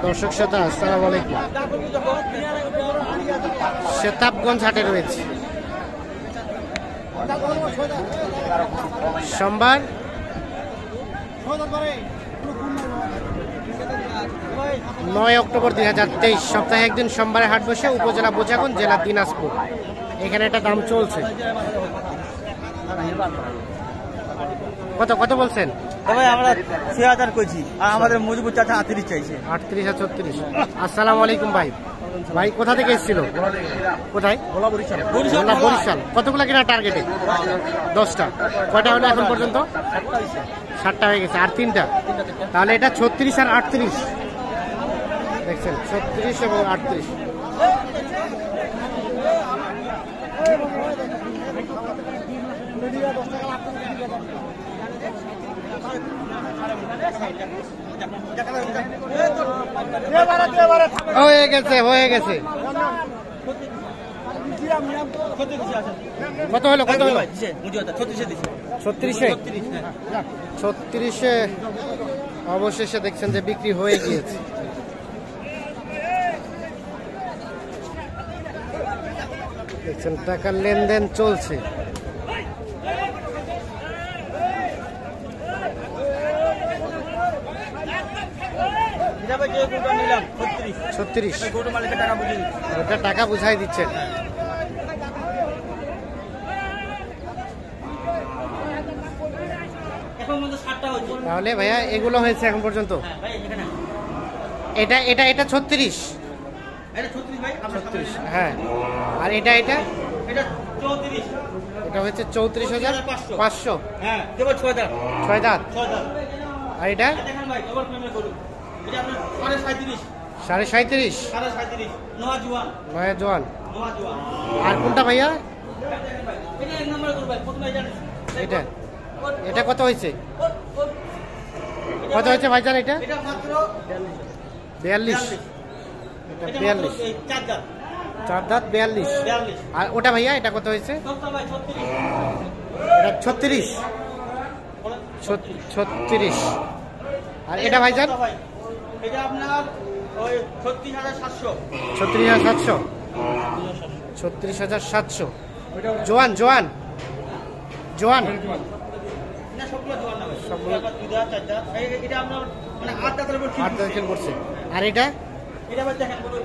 দর্শক শ্রোতা আসসালামু আলাইকুম। শেতাবগঞ্জ হাটে রয়েছে সোমবার 9 অক্টোবর 2023 সপ্তাহে একদিন সোমবারে হাট বসে উপজেলা বোচাগঞ্জ জেলা দিনাজপুর। এখানে একটা দাম চলছে। কত কত বলছেন? আমরা 6000 কইছি আর আমাদের মজবুত চাচা 38 চাইছে। 38 আর 36। আসসালামু আলাইকুম ভাই। ভাই কোথা থেকে এসেছিল? কোথায়? বরিশাল। কতগুলো কিনা টার্গেটে? 10টা। কয়টা হলো এখন পর্যন্ত? 7টা হয়ে গেছে। আর 3টা, তাহলে এটা 36 আর 38 দেখছেন, 36 এবং 38। হয়ে গেছে কত হলো? 36 অবশেষে দেখছেন যে বিক্রি হয়ে গিয়েছে। দেখছেন টাকার লেনদেন চলছে। 36 ওটা টাকা বুঝাই দিচ্ছেন। তাহলে ভাইয়া এগুলো হয়েছে এখন পর্যন্ত? এটা এটা এটা 36। হ্যাঁ, আর এটা এটা এটা হচ্ছে 34,500। 6 দাঁত। আর এটা 37.5। নয়া জোয়ান। আর কোনটা ভাইয়া? এটা এটা কত হয়েছে? কত হয়েছে ভাইজান? এটা 42। এটা 42। 4 দাঁত 42। আর ওটা ভাইয়া এটা কত হয়েছে? এটা 36। আর এটা ভাইজান? এটা আপনার ওই 36,700। 36,700। জোয়ান জোয়ান জোয়ান না, সবগুলো জোয়ান না ভাই। সবগুলো 2 দাঁত 4 দাঁত। এটা আপনার মানে 8 দাঁতের উপর 8 দাঁতের পড়ছে। আর এটা এটা ভাই দেখেন পুরো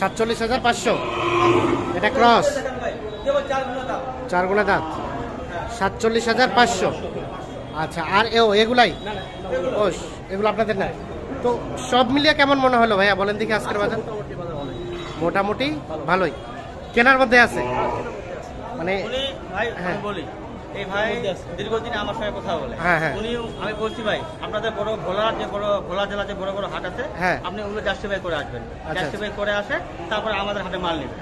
47,500। এটা ক্রস। দেখেন ভাই, কেবল 4 গুণা দাঁত। 47,500। আচ্ছা, আর এগুলাই? ও, এগুলো আপনাদের না? তো সব মিলিয়ে কেমন মনে হলো ভাইয়া বলেন দেখি আজকের বাজার? মোটামুটি ভালোই, কেনার মধ্যে আছে মানে। ভাই আমি বলি, এই ভাই দীর্ঘদিন আমার সঙ্গে কথা বলে। উনি, আমি বলছি ভাই আপনাদের বড় ভোলা জেলা যে বড় বড় হাট আছে, আপনি ওগুলো জাস্টিফাই করে আসবেন। জাস্টিফাই করে আসে তারপরে আমাদের হাটে মাল নেবেন।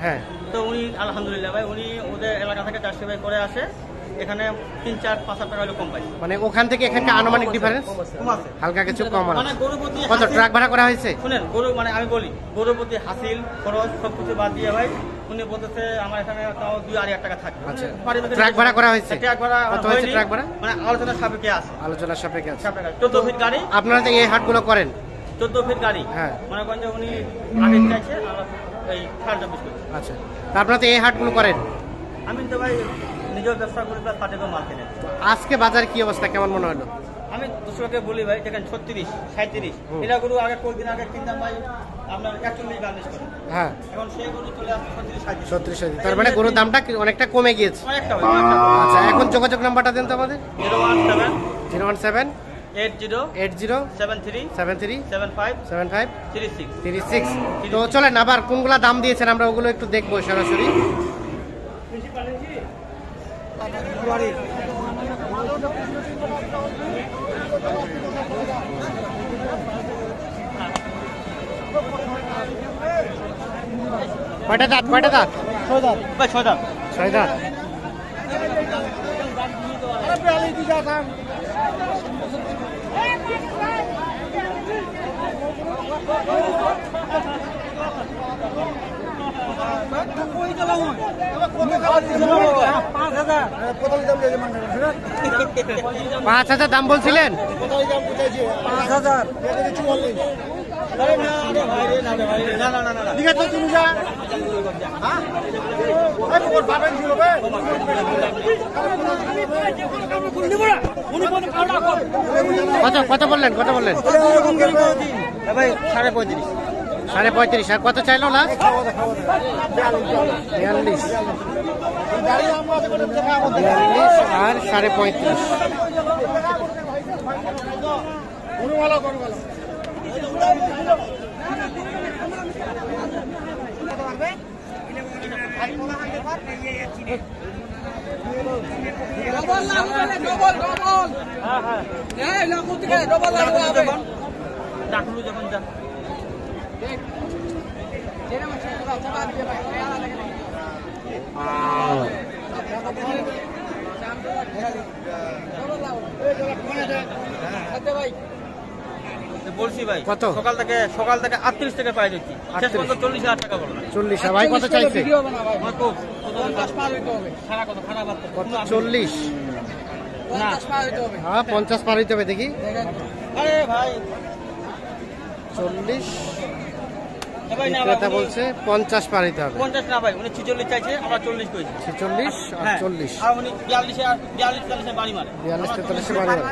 তো উনি আলহামদুলিল্লাহ ভাই, উনি ওদের এলাকা থেকে জাস্টিফাই করে আসে। এখানে 3-4-5 টাকা হলো কম পাই। মানে ওখান থেকে এখানকার আনুমানিক ডিফারেন্স কম আছে, হালকা কিছু কম আছে। মানে গরুপতি কত ট্রাক ভাড়া করা হয়েছে? শুনেন, গরু মানে আমি বলি গরুপতি হাসিল খরচ সবকিছু বাদ দিয়ে ভাই উনি বলতেছে আমার এখানে তাও 2-2.5 টাকা থাকে। আচ্ছা, ট্রাক ভাড়া করা হয়েছে? ট্রাক ভাড়া কত হয়েছে? ট্রাক ভাড়া মানে আলোচনার সাপেক্ষে আছে। 14 ফিট গাড়ি। আপনারা তো এই হাটগুলো করেন? 14 ফিট গাড়ি। মনে করেন যে উনি আগে চাইছে এই 24 ফিট। আচ্ছা, তা আপনারা তো এই হাটগুলো করেন? আমি তো ভাই নিজের ব্যবসা করি, প্লাস পাটেরও মাল কিনে। আজকে বাজার কি অবস্থা, কেমন মনে হলো? আমি দর্শককে বলি ভাই দেখেন 36-37 এটা গরু আগে কয়েকদিন আগে কিনতাম ভাই আপনার 41-42 করে। এখন সেই গরু চলে আসছে 36-37। তার মানে গরুর দামটা অনেকটা কমে গিয়েছে। আচ্ছা, এখন যোগাযোগ নাম্বারটা দেন তো আমাদের। 017 80 73 75 36। তো চলেন আবার কোনগুলা দাম দিয়েছেন আমরা ওগুলো একটু দেখবো সরাসরি। কয়টা দাঁত? 6 দাঁত। 6 দাঁত। 5,000 দাম বলছিলেন? 5,000 কত বললেন? ভাই 35.5। 35.5। আর কত চাইলো লাস্ট? 42 আর 35.5। বলছি ভাই কত? সকাল থেকে 38 টাকা পাই যাচ্ছি, শেষ পর্যন্ত 40,000 টাকা বললাম। 40। ভাই কত চাইছে? কত? 40। হ্যাঁ 50 পার হইতে হবে। দেখি আরে ভাই 40। ভাই না বিক্রেতা বলছে 50 পার হইতে হবে। 50 না ভাই, উনি 46 চাইছে, আমরা 40 কইছি। 46 আর 40। আর উনি 42 বাড়ি মারে। 42 43 বাড়ি হবে।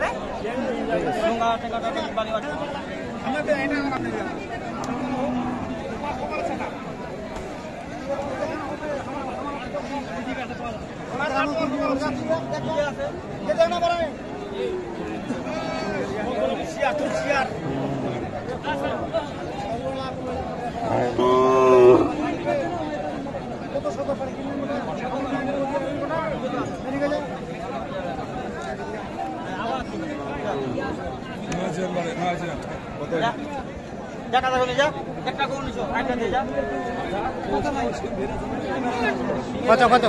লঙ্কা টাকাটা বাড়ি মারে। কত কত?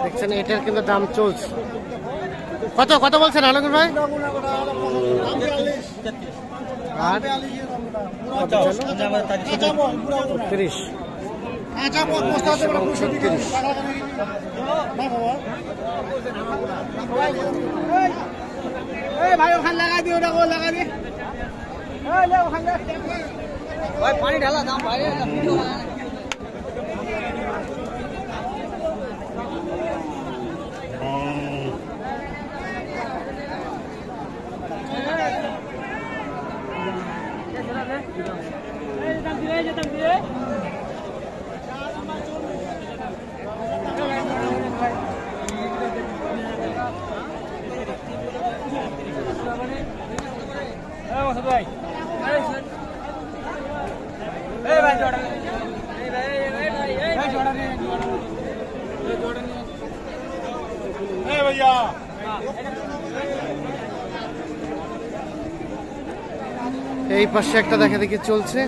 দেখছেন এটার কিন্তু দাম চলছে। কত কত বলছেন আলমগীর ভাই? আর কত চলো? 30। ভাই ওখানে লাগা দিও, ওটা লাগা দি ভাই, পানি ঢালা দাম ভাই। এই পাশে একটা দেখা দেখি চলছে।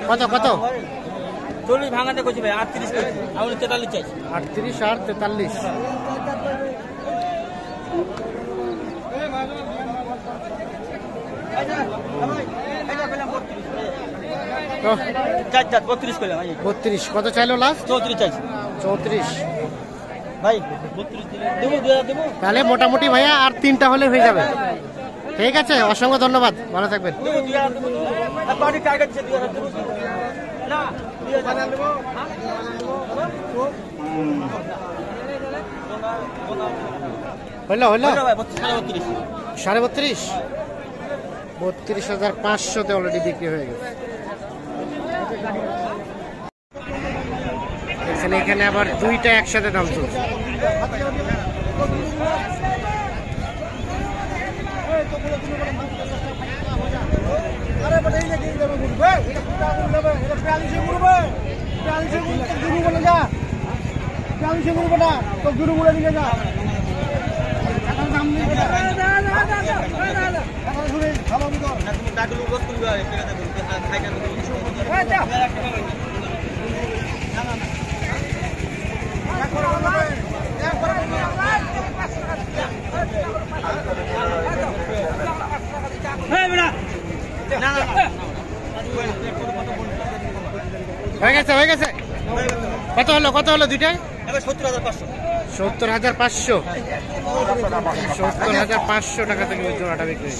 কত কত? 40 ভাঙাতে কইছি ভাই, 38 কইছি, আমি 43 চাইছি। 38 আর 43। তো 32 কইলাম ভাই। 32। কত চাইলো লাস্ট? 34 চাইছি 34। ভাই। 32 দিলে দেবো, 2000 দেবো। তাহলে মোটামুটি ভাইয়া আর 3টা হলে হয়ে যাবে। ঠিক আছে, অসংখ্য ধন্যবাদ, ভালো থাকবেন। দেবো 2000 দেবো। আর বাড়ি টার্গেট আছে 2000 দেবো না, 2000 দেবো। হইলো হইলো ভাই 32। 32.5। 32,500-তে অলরেডি বিক্রি হয়ে গেছে। এখানে আবার দুইটা একসাথে দাম চলছে। না তুমি টাকা লুকস করবে আর খাই না হয়ে গেছে হয়ে গেছে। কত হলো দুইটাই? 70,500 70,500 টাকা থেকে জোড়াটা বিক্রি।